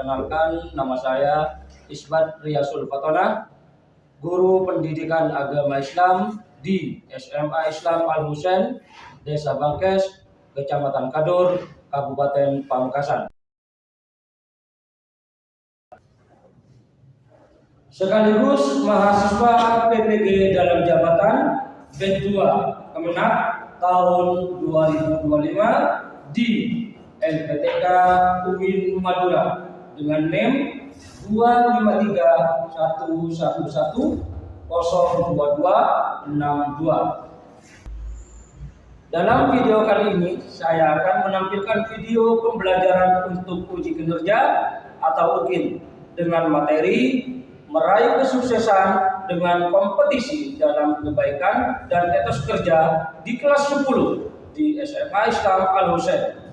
Perkenalkan, nama saya Isbat Riyasul Fatona, guru pendidikan agama Islam di SMA Islam Al Husain, Desa Bangkes, Kecamatan Kadur, Kabupaten Pamekasan. Sekaligus mahasiswa PPG dalam jabatan Batch 2 Kemenak tahun 2025 di LPTK UIN Madura dengan NIM 25311102262. Dalam video kali ini saya akan menampilkan video pembelajaran untuk uji kinerja atau UKIN dengan materi meraih kesuksesan dengan kompetisi dalam kebaikan dan etos kerja di kelas 10 di SMA Islam Al Husain.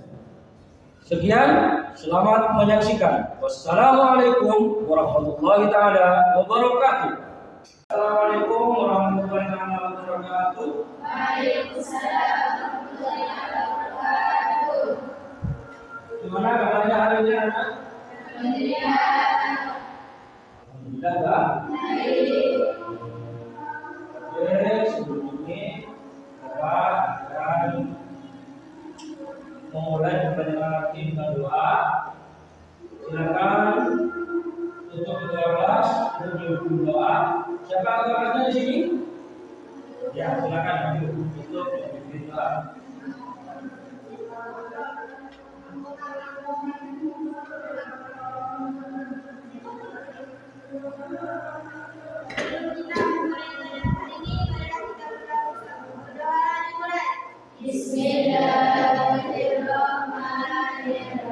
Sekian, selamat menyaksikan. Wassalamualaikum warahmatullahi taala wabarakatuh. Assalamualaikum warahmatullahi taala wabarakatuh. Waalaikumsalam warahmatullahi wabarakatuh. Gimana kabarnya hari ini, anak? Alhamdulillah. Alhamdulillah, Mbak. Baik. Oke, sebelum ini Bapak akan memulai pembelajaran dengan doa. Silakan tutup kedua kelas, menuju doa. Siapa kelasnya di sini? Ya, silakan maju tutup doa. Bismillahirrahmanirrahim.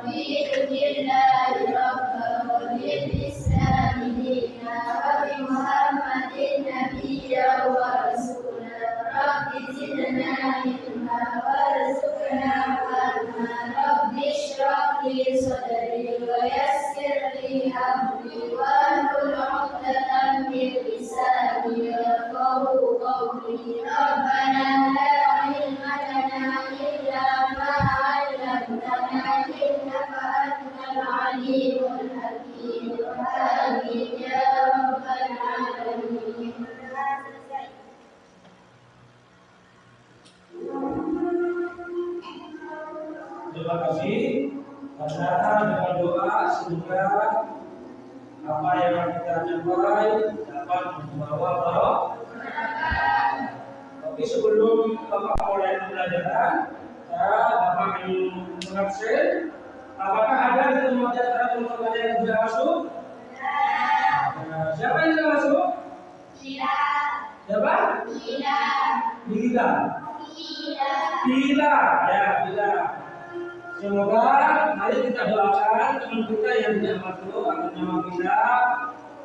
Bismillahirrahmanirrahim. Wa bi Muhammadin nabiyyan wa rasulan. Rabbi zidna ilma warzuqna fahma. Rabbi shrah li sadri wa yassir li amri wahlul 'uqdatam min lisani yafqahu qawli. Rabbana la ilma lana illa ma 'allamtana innaka antal alimul hakim. Amin ya rabbal alamin. Terima kasih. Karena dengan doa semoga apa yang kita capai dapat membawa barokah. Tapi sebelum Bapak mulai pembelajaran, Bapak ingin mengabsen. Apakah ada di tempat pelajaran yang sudah masuk? Nah, siapa yang sudah masuk? Siapa? Bila. Ya, Bila. Semoga mari kita doakan teman kita yang tidak masuk atas nama kita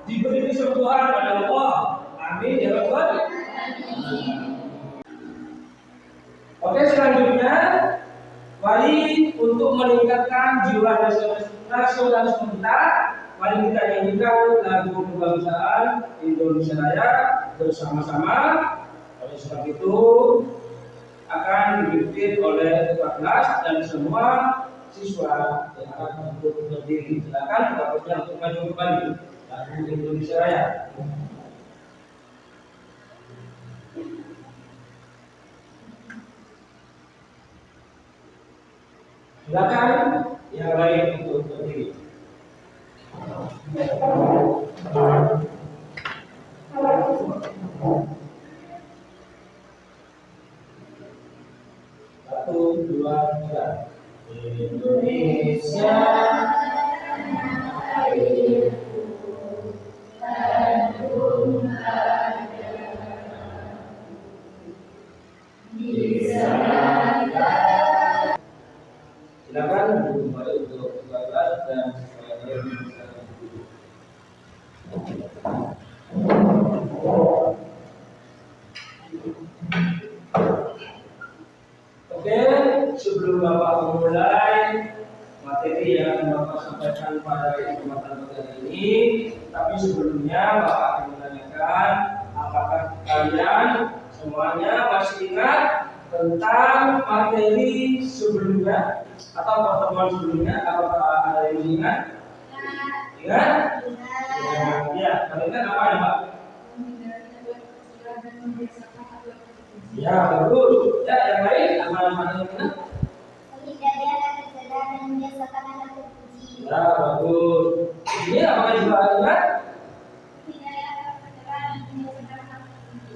diberi kesembuhan pada Allah. Amin ya Rabbal alamin. Oke, selanjutnya mari untuk meningkatkan jiwa nasionalisme kita, mari kita nyanyikan lagu kebangsaan Indonesia Raya bersama-sama. Oleh sebab itu akan dipimpin oleh ketua kelas dan semua siswa yang akan berdiri. Silakan ketua untuk maju kembali lagu Indonesia Raya. Silakan yang lain untuk berdiri. Satu, dua, tiga. Indonesia airku, Bandung ada di sana. Silakan kembali untuk kelas dan Oke, sebelum Bapak memulai materi yang akan Bapak sampaikan pada kesempatan kali ini, tapi sebelumnya Bapak akan menanyakan apakah kalian semuanya masih ingat tentang materi sebelumnya? atau pertemuan sebelumnya? Apakah ada yang ingat? Ingat? Ya, kalau ingat apa ya Pak? Ya, bagus. Ya, yang lain apa yang ingat? Ya, bagus. Ini apakah juga ingat?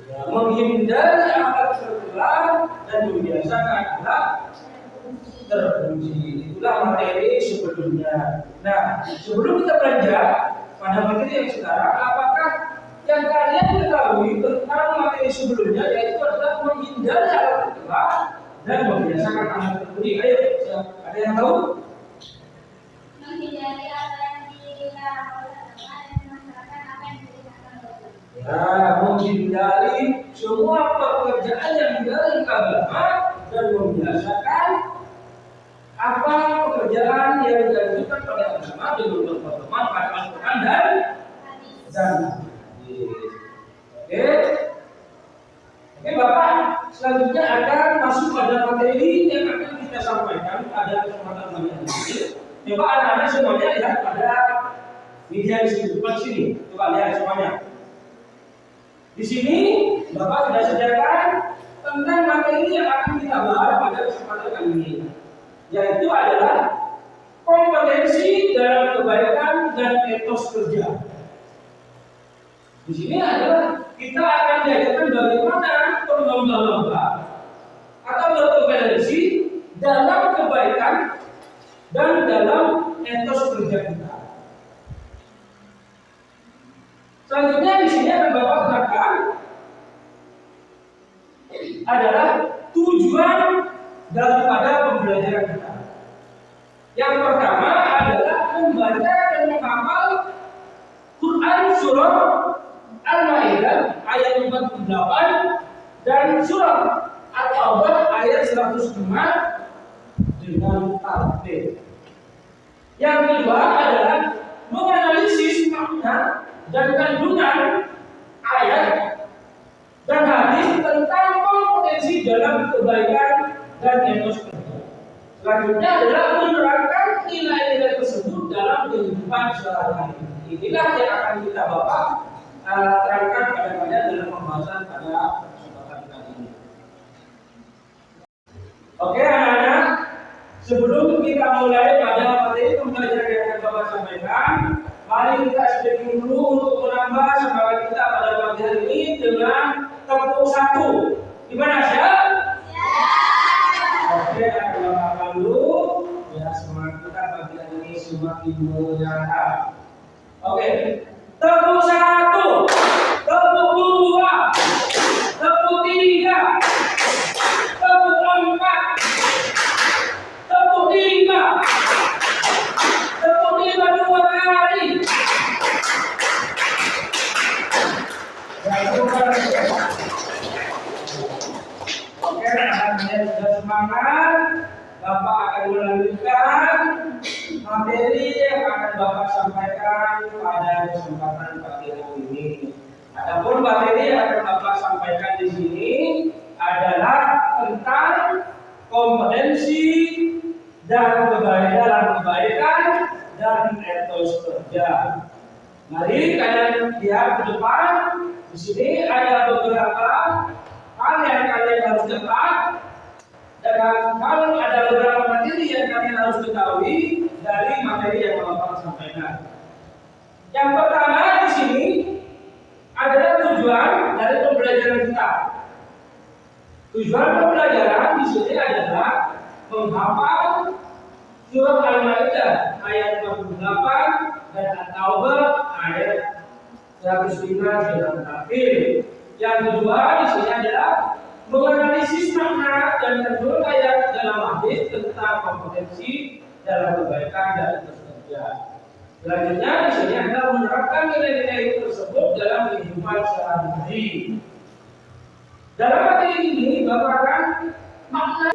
Ya, menghindari akal tercela dan membiasakan akhlak terpuji. Itulah materi sebelumnya. Nah, sebelum kita beranjak pada materi yang sekarang, apakah yang kalian ketahui tentang materi sebelumnya, yaitu adalah menghindari akal tercela dan membiasakan akhlak terpuji? Ayo, ada yang tahu? Menghindari apa yang dilarang oleh agama dan melaksanakan apa yang diperintahkan oleh Allah. Ya, menghindari semua pekerjaan yang dari agama dan membiasakan apa pekerjaan yang dianjurkan oleh agama dengan berteman pada Al-Quran dan hadis. Oke, Bapak, selanjutnya akan masuk pada materi yang akan kita sampaikan pada kesempatan kali ini. Coba anak-anak semuanya lihat pada media di sini, depan sini. Coba lihat semuanya. Di sini Bapak sudah sediakan tentang materi yang akan kita bahas pada kesempatan kali ini, yaitu adalah kompetensi dalam kebaikan dan etos kerja. Di sini adalah kita akan diajarkan bagaimana berlomba-lomba atau berkompetensi dalam kebaikan dan dalam etos kerja kita. Selanjutnya di sini akan Bapak terangkan adalah tujuan daripada pembelajaran kita. Yang pertama adalah membaca dan menghafal Quran surah Al-Maidah ayat 48 dan surah At-Taubah ayat 105 dengan tartil. Yang kedua adalah menganalisis makna dan kandungan ayat dan hadis tentang kompetensi dalam kebaikan dan etos kerja. Selanjutnya adalah menerapkan nilai-nilai tersebut dalam kehidupan sehari-hari. Inilah yang akan kita Bapak terangkan pada dalam pembahasan pada kesempatan kali ini. Oke anak-anak, sebelum kita mulai pada materi pembelajaran yang akan Bapak sampaikan, mari kita sedikit dulu untuk menambah semangat kita pada pagi hari ini dengan tepuk satu. Gimana siap? Oke, akan Bapak dulu. Ya, semangat kita pagi hari ini semakin menyala. Oke, tepuk satu, tepuk dua, tepuk tiga, tepuk empat, tepuk lima, tepuk lima dua kali. Oke, anak-anak sudah semangat. Bapak akan melanjutkan materi yang akan Bapak sampaikan pada kesempatan pagi hari ini. Adapun materi yang akan Bapak sampaikan di sini adalah tentang kompetensi dan kebaikan dan etos kerja. Mari kalian lihat ke depan. Di sini ada beberapa hal yang kalian harus cetak. Dan kalau ada beberapa materi yang kalian harus ketahui dari materi yang Bapak sampaikan. Yang pertama di sini adalah tujuan dari pembelajaran kita. Tujuan pembelajaran di sini adalah menghafal surah Al-Maidah ayat 48 dan At-Taubah ayat 105 dengan tartil. Yang kedua di sini adalah menganalisis makna dan kandungan ayat dalam hadis tentang kompetensi dalam kebaikan dan etos kerja. Selanjutnya di sini adalah menerapkan nilai-nilai tersebut dalam kehidupan sehari-hari. Dalam materi ini Bapak akan makna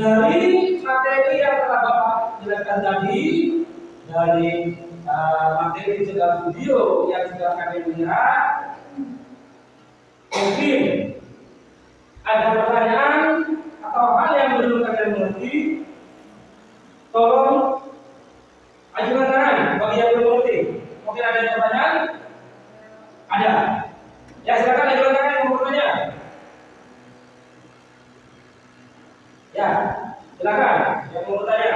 Dari materi yang telah Bapak jelaskan tadi, dari materi dalam video yang sudah kalian lihat, mungkin ada pertanyaan atau hal yang belum kalian mengerti, tolong ajukan tangan bagi yang belum mengerti. Mungkin ada yang pertanyaan? Ada. Ya, silakan ajukan tangan yang mau bertanya. Ya, silakan yang mau bertanya.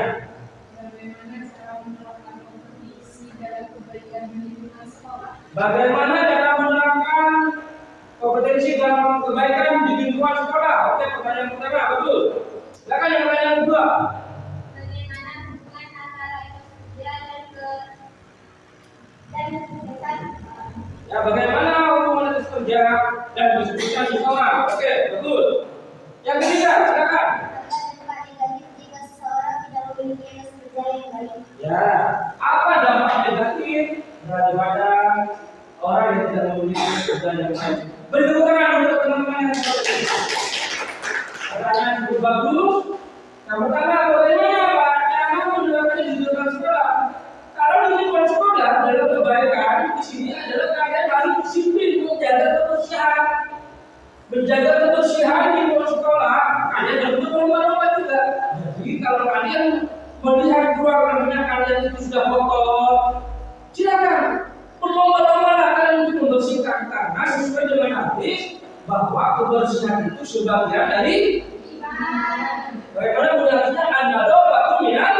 Bagaimana cara menerapkan kompetisi dalam kebaikan di lingkungan sekolah? Bagaimana cara menerapkan kompetensi dalam kebaikan di lingkungan sekolah? Oke, pertanyaan pertama, betul. Silakan yang pertanyaan kedua. Bagaimana hubungan antara kerja dan kesehatan sekolah? Ya, bagaimana hubungan atas kerja dan kesuksesan sekolah? Oke, betul. Yang ketiga, silakan. Dampak negatif jika seseorang tidak memiliki etos kerja yang baik. Ya, apa dampak negatif daripada orang yang tidak memiliki kerja yang baik? Beri tepuk tangan untuk teman-teman yang seperti ini. Pertanyaan cukup bagus. Yang pertama, bagaimana Pak cara menerapkan di lingkungan sekolah? Kalau di lingkungan sekolah dalam kebaikan di sini adalah kalian harus disiplin menjaga kebersihan. Menjaga kebersihan di lingkungan sekolah, kalian harus berlomba-lomba juga. Jadi kalau kalian melihat ruangannya kalian itu sudah kotor, silakan berlomba-lomba lah kalian untuk membersihkan karena sesuai dengan hadis bahwa kebersihan itu sebagian dari Iman. bagaimana mudahnya anda doa minal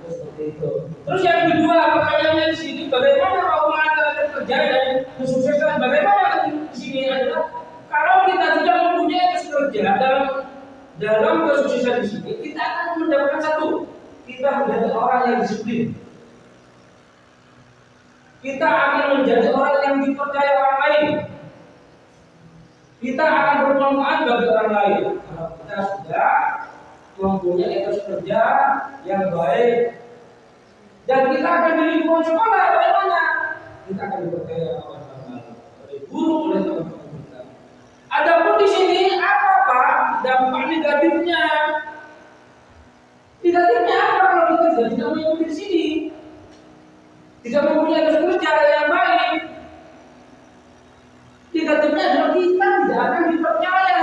seperti itu. Terus yang kedua pertanyaannya di sini bagaimana hubungan antara kerja dan kesuksesan? Bagaimana di sini adalah kalau kita tidak mempunyai kerja dalam kesuksesan di sini kita akan mendapatkan satu, kita menjadi orang yang disiplin. Kita akan menjadi orang yang dipercaya orang lain. Kita akan bermanfaat bagi orang lain kalau kita sudah mempunyai etos kerja yang baik. Dan kita akan di lingkungan sekolah bagaimana? Kita akan dipercaya oleh orang lain, oleh guru, oleh teman-teman kita. Adapun di sini apa Pak dampak negatifnya? Negatifnya apa kalau kita tidak mempunyai di sini? Tidak mempunyai etos kerja yang baik. Negatifnya adalah kita tidak akan dipercaya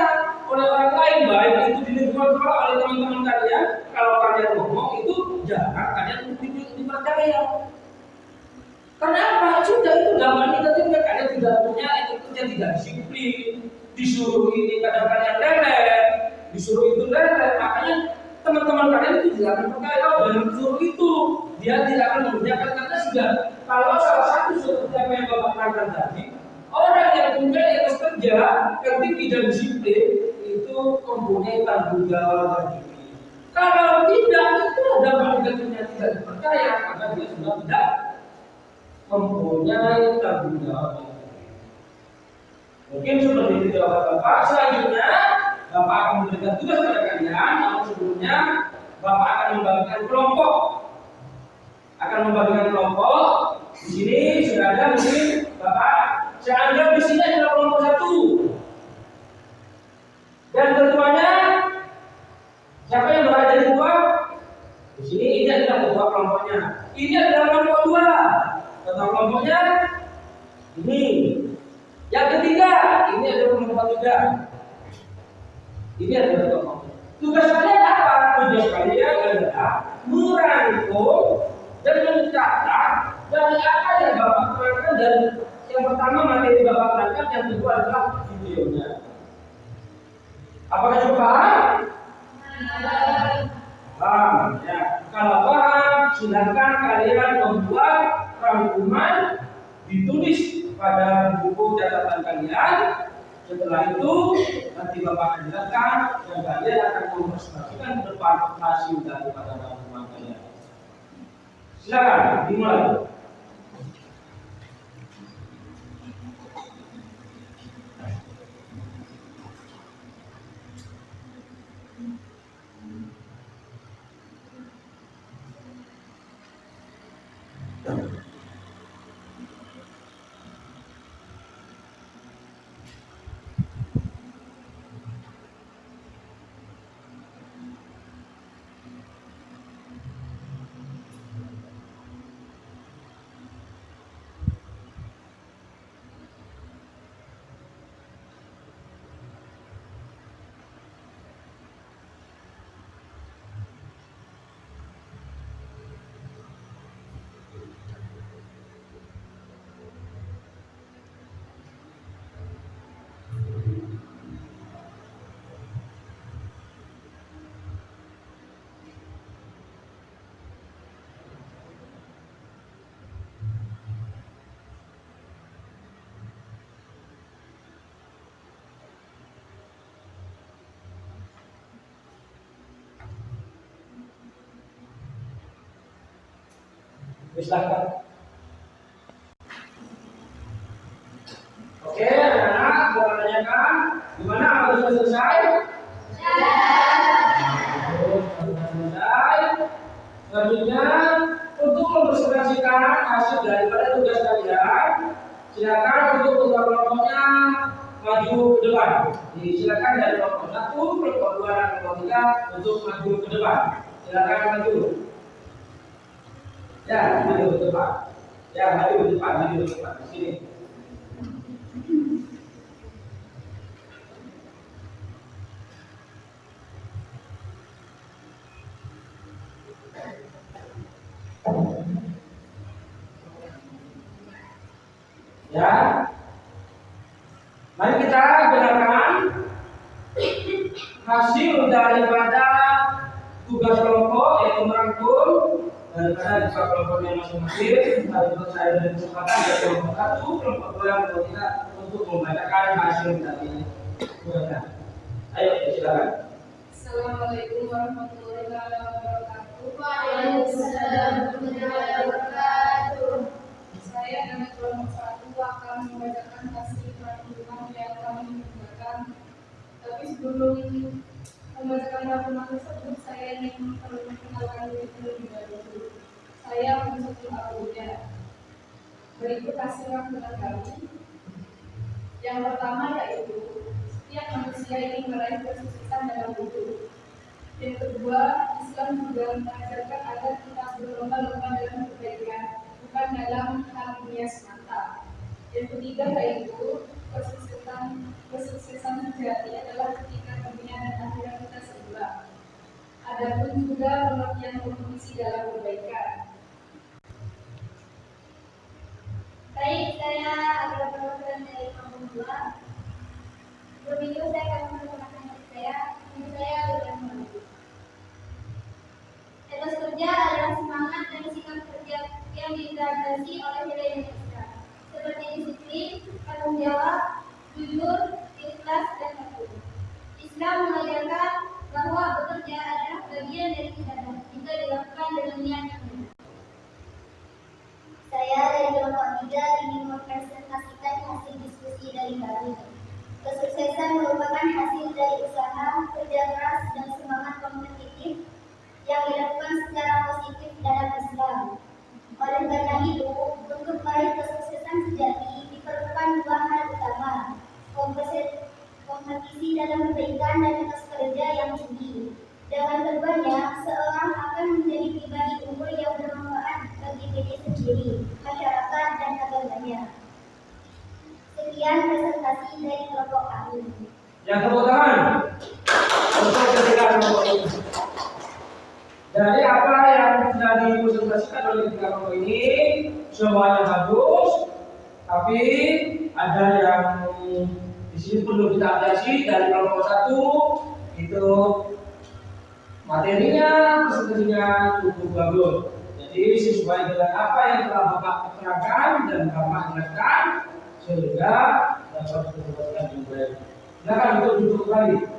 oleh orang lain, baik itu di lingkungan sekolah oleh teman-teman kalian. Kalau kalian ngomong itu jangan kalian dipercaya. Kenapa? Sudah itu dampak negatifnya kalian tidak punya etos kerja, tidak disiplin, disuruh ini kadang kalian lelet, disuruh itu lelet, makanya teman-teman kalian itu tidak akan percaya dengan disuruh itu. Dia tidak akan mengerjakan karena sudah kalau salah satu seperti apa yang Bapak katakan tadi. Orang yang punya etos kerja ketika tidak disiplin itu mempunyai tanggung jawab diri. Kalau tidak itu dampak negatifnya tidak dipercaya karena dia sudah tidak mempunyai tanggung jawab diri. Mungkin seperti itu jawaban Bapak. Selanjutnya Bapak akan memberikan tugas kepada kalian. Namun sebelumnya Bapak akan membagikan kelompok. Di sini sudah ada mungkin Bapak. Saya anggap di sini adalah kelompok satu. Dan ketuanya siapa yang berada di bawah? Di sini ini adalah ketua kelompoknya. Ini adalah kelompok dua. Ketua kelompoknya ini. Yang ketiga, ini adalah kelompok tiga. Ini adalah kelompok. Tugas kalian apa? Tugas kalian adalah merangkum dan mencatat dari apa yang Bapak terangkan dan yang pertama materi Bapak terangkan, yang kedua adalah videonya. Apakah cukup paham? Paham. Ya. Kalau paham, silakan kalian membuat rangkuman, ditulis pada buku catatan kalian. Setelah itu nanti Bapak akan jelaskan dan kalian akan mempresentasikan ke depan hasil daripada rangkuman kalian. Silakan dimulai. Silakan. Oke, anak-anak, boleh tanyakan gimana kalau sudah selesai? Sudah selesai. Selanjutnya, untuk mempresentasikan hasil daripada tugas kalian, silakan untuk kelompok-kelompoknya maju ke depan. Jadi silakan dari kelompok 1, kelompok 2, dan kelompok 3 untuk maju ke depan. Silakan maju. Ya, maju ke depan. Ya, maju ke depan, maju ke depan. Di sini. Ya, mari kita dengarkan hasil daripada tugas kelompok, yaitu merangkum daripada kelompoknya masing-masing. Lalu saya beri kesempatan dari kelompok 1, kelompok 2, kelompok 3 untuk membacakan hasil dari tugasnya. Ayo, silakan. Assalamualaikum warahmatullahi wabarakatuh. Waalaikumsalam warahmatullahi wabarakatuh. Saya dari kelompok 1 akan membacakan hasil rangkuman yang kami gunakan. Tapi sebelum membacakan rangkuman tersebut, saya ingin memperkenalkan diri terlebih dahulu. Saya Munsaful Abuja. Berikut hasil rangkuman kami. Yang pertama yaitu setiap manusia ingin meraih kesuksesan dalam hidup. Yang kedua, Islam juga mengajarkan agar kita berlomba-lomba dalam kebaikan, bukan dalam hal dunia semata. Yang ketiga yaitu kesuksesan sejati adalah ketika dunia dan akhirat kita sebelah. Adapun juga pengertian kompetisi dalam kebaikan. Baik, saya adalah perwakilan dari kampung 2. Sebelum itu saya akan memperkenalkan diri saya. Nama saya William Malu. Etos kerja adalah semangat dan sikap kerja yang dilandasi oleh nilai Indonesia, seperti disiplin, tanggung jawab, jujur, ikhlas, dan patuh. Islam mengajarkan bahwa bekerja adalah bagian dari ibadah jika dilakukan dengan niat yang benar. Saya dari kelompok 3 ingin mempresentasikan hasil diskusi dari kami. Kesuksesan merupakan hasil dari usaha, kerja keras, dan semangat kompetitif yang dilakukan secara positif dalam Islam. Oleh karena itu, untuk meraih kesuksesan sejati diperlukan 2 hal utama: kompetisi dalam kebaikan dan etos kerja yang tinggi. Dengan keduanya, seorang akan menjadi pribadi unggul yang bermanfaat bagi diri sendiri, masyarakat, dan agamanya. Sekian presentasi dari kelompok kami. Yang tepuk tangan untuk ketiga kelompok ini. Dari apa yang sudah dipresentasikan oleh ketiga kelompok ini, semuanya bagus, tapi ada yang di sini perlu kita atasi. Dari kelompok 1 itu materinya, presentasinya cukup bagus. Jadi sesuai dengan apa yang telah Bapak terangkan dan Bapak jelaskan, sehingga dapat didapatkan yang baik. Silakan untuk duduk kembali.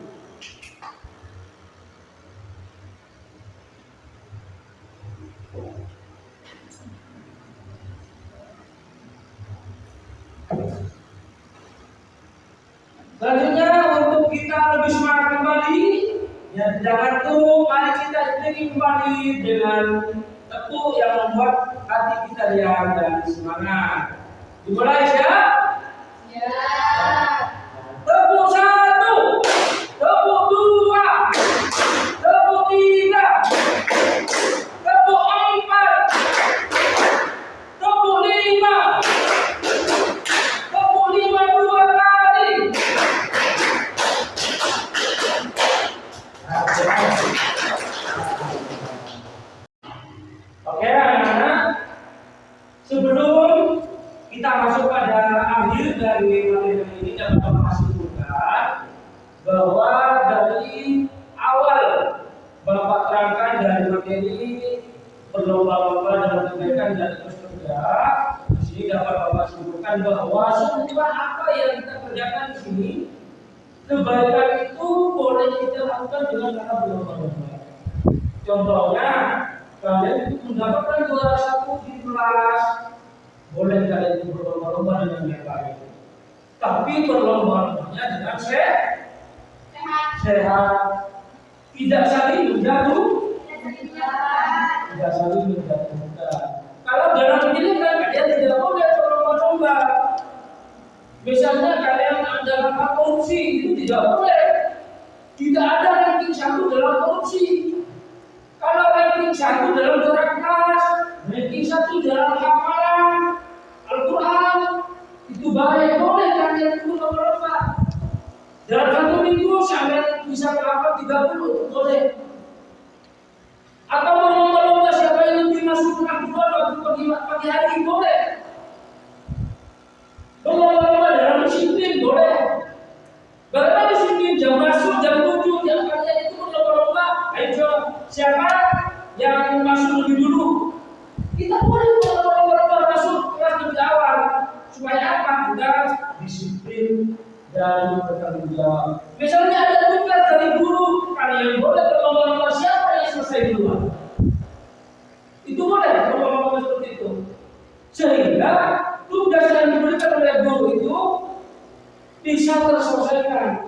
Selanjutnya untuk kita lebih semangat kembali, ya jangan tuh mari kita sendiri kembali dengan tepuk yang membuat hati kita riang dan semangat. Dimulai siap? Ya. Tepuk 1, tepuk 2, tepuk 3, tepuk 4, tepuk 5, tepuk 5 2 kali. Oke anak-anak, sebelum kita masuk pada akhir dari materi ini dan memastikan bahwa dari awal Bapak terangkan dari materi berlomba-lomba dalam kebaikan dan terus kerja, di sini dapat Bapak simpulkan bahwa semua apa yang kita kerjakan di sini, kebaikan itu boleh kita lakukan dengan cara berlomba-lomba. Contohnya, kalian itu mendapatkan juara satu di kelas, boleh kalian itu berlomba-lomba dengan yang lain. Tapi berlomba-lombanya dengan sehat. Tidak saling menjatuh, tidak saling menjatuhkan. Kalau dalam ini kan kalian tidak boleh berlomba-lomba. Misalnya kalian dalam hal korupsi itu tidak boleh. Tidak ada ranking 1 dalam korupsi. Kalau ranking 1 dalam jarak kelas, ranking 1 dalam hafalan Al-Quran, itu baik, boleh kalian ikut lomba-lomba. Dalam satu minggu sampai bisa berapa 30, boleh. Atau berlomba-lomba siapa yang lebih masuk kelas 2 waktu pagi hari, boleh. Berlomba-lomba dalam disiplin, boleh. Bagaimana disiplin? Jam masuk jam 7, jam kalian itu berlomba-lomba. Ayo siapa yang masuk lebih dulu? Kita boleh berlomba-lomba masuk kelas lebih awal. Supaya apa? Kita disiplin dan bertanggung jawab. Misalnya ada tugas dari guru, kalian boleh berlomba-lomba siapa yang selesai duluan. Itu boleh berlomba-lomba seperti itu. Sehingga tugas yang diberikan oleh guru itu bisa terselesaikan.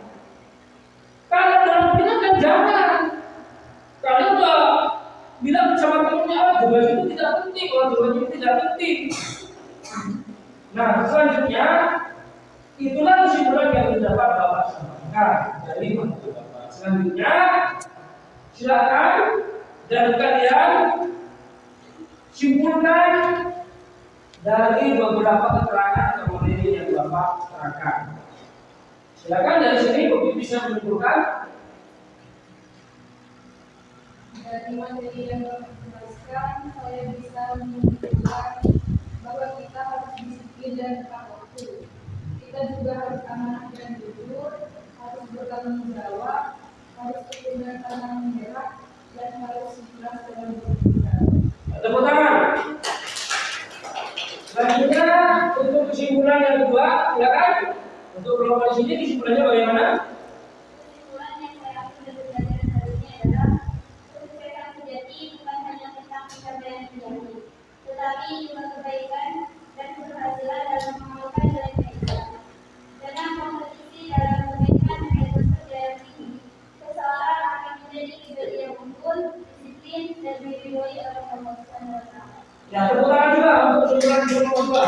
Kalau dalam kita kan jangan. Kalian udah bilang sama temennya, tugas itu tidak penting, kalau tugas itu tidak penting. Nah, selanjutnya itulah kesimpulan yang dapat Bapak sampaikan dari materi Bapak. Selanjutnya, silakan dan kalian simpulkan dari beberapa keterangan atau materi yang Bapak terangkan. Silakan dari sini Bapak bisa menyimpulkan. Dari materi yang Bapak jelaskan, saya bisa menyimpulkan bahwa kita harus disiplin dan tepat waktu. Kita juga harus amanah dan jujur, harus bertanggung jawab, harus punya tangan menyerah, dan harus ikhlas dalam berbicara. Tepuk tangan. Selanjutnya untuk kesimpulan yang kedua, silakan. Untuk kelompok di sini kesimpulannya bagaimana? Kesimpulan yang saya ambil dari pelajaran hari ini adalah kesuksesan sejati bukan hanya tentang pencapaian sejati, tetapi juga kebaikan dan keberhasilan dalam mengamalkan jalan Islam. Dalam kompetisi dalam kebaikan dan kerja yang tinggi, seseorang akan menjadi pribadi yang unggul, disiplin, dan diridhoi oleh Allah Subhanahu wa Ta'ala. Ya, tepuk tangan juga untuk kesimpulan yang kedua.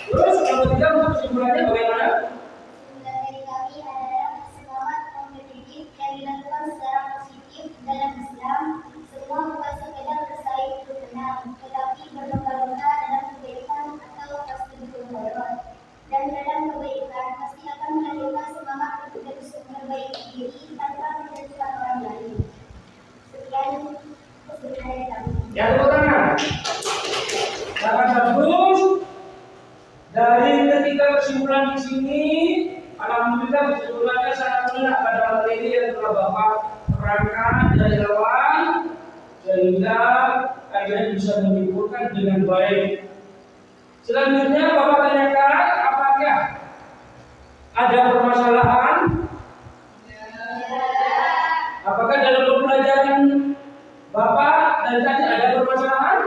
Terus yang ketiga untuk kesimpulannya bagaimana? Kesimpulan dari kami adalah semangat kompetitif yang dilakukan secara positif dalam Islam. Semua bukan sekedar bersaing untuk menang, tetapi berlomba-lomba dalam kebaikan atau pasti berlomba. Dan dalam kebaikan pasti akan menghadirkan semangat untuk terus memperbaiki diri tanpa menjatuhkan orang lain. Sekian kesimpulan dari kami. Ya, tepuk tangan. Sangat bagus. Dari ketiga kesimpulan di sini, alhamdulillah kesimpulannya sangat benar pada materi yang telah Bapak terangkan dari awal, sehingga kalian bisa menyimpulkan dengan baik. Selanjutnya Bapak tanyakan, apakah ada permasalahan? Apakah dalam pembelajaran Bapak dan tadi ada permasalahan?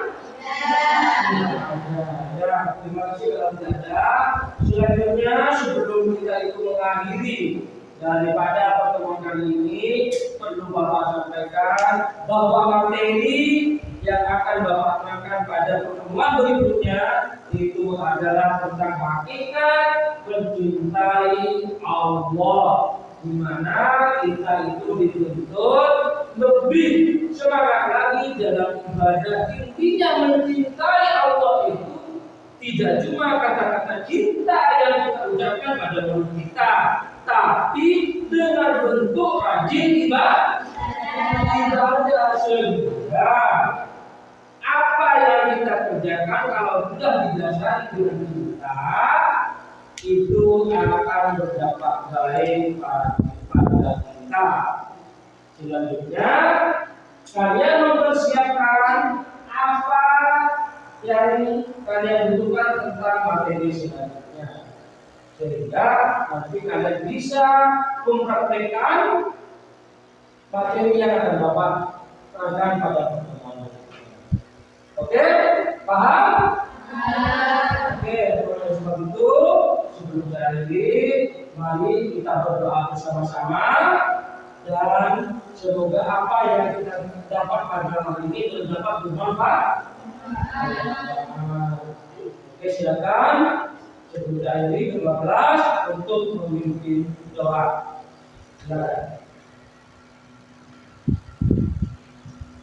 Ya, terima kasih kalau tidak ada. Selanjutnya sebelum kita itu mengakhiri daripada pertemuan kali ini, perlu Bapak sampaikan bahwa materi yang akan Bapak terangkan pada pertemuan berikutnya itu adalah tentang hakikat mencintai Allah, di mana kita itu dituntut lebih semangat lagi dalam ibadah. Intinya mencintai Allah itu tidak cuma kata-kata cinta yang kita ucapkan pada mulut kita, tapi dengan bentuk rajin ibadah. Sehingga apa yang kita kerjakan kalau sudah didasari dengan cinta, itu akan berdampak baik pada kita. Selanjutnya, kalian mempersiapkan apa yang kalian butuhkan tentang materi selanjutnya, sehingga nanti kalian bisa mempraktekkan materi yang akan Bapak terangkan pada pertemuan berikutnya. Oke, paham? Oke, oleh sebab itu sebelum saya akhiri, mari kita berdoa bersama-sama dan semoga apa yang kita dapat pada hari ini dapat bermanfaat. Oke, silakan sebelum saya akhiri 15 untuk memimpin doa. Silakan.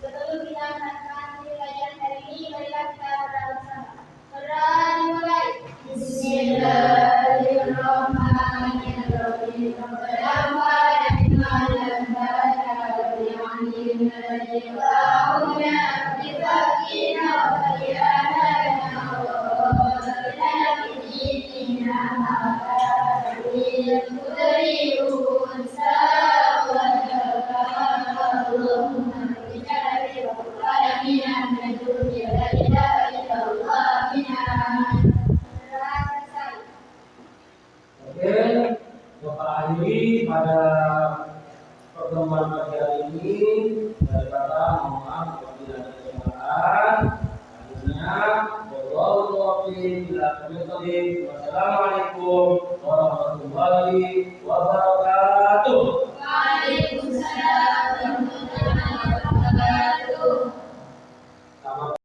Sebelum kita melakukan pelajaran hari ini, marilah kita berdoa bersama. Berdoa dimulai. Bismillahirrahmanirrahim. Oke, Bapak akhiri pada pertemuan pagi hari ini dari kata mohon maaf apabila ada kesalahan. Akhirnya, wallahu muwaffiq ila aqwamit thoriq. Wassalamualaikum warahmatullahi wabarakatuh.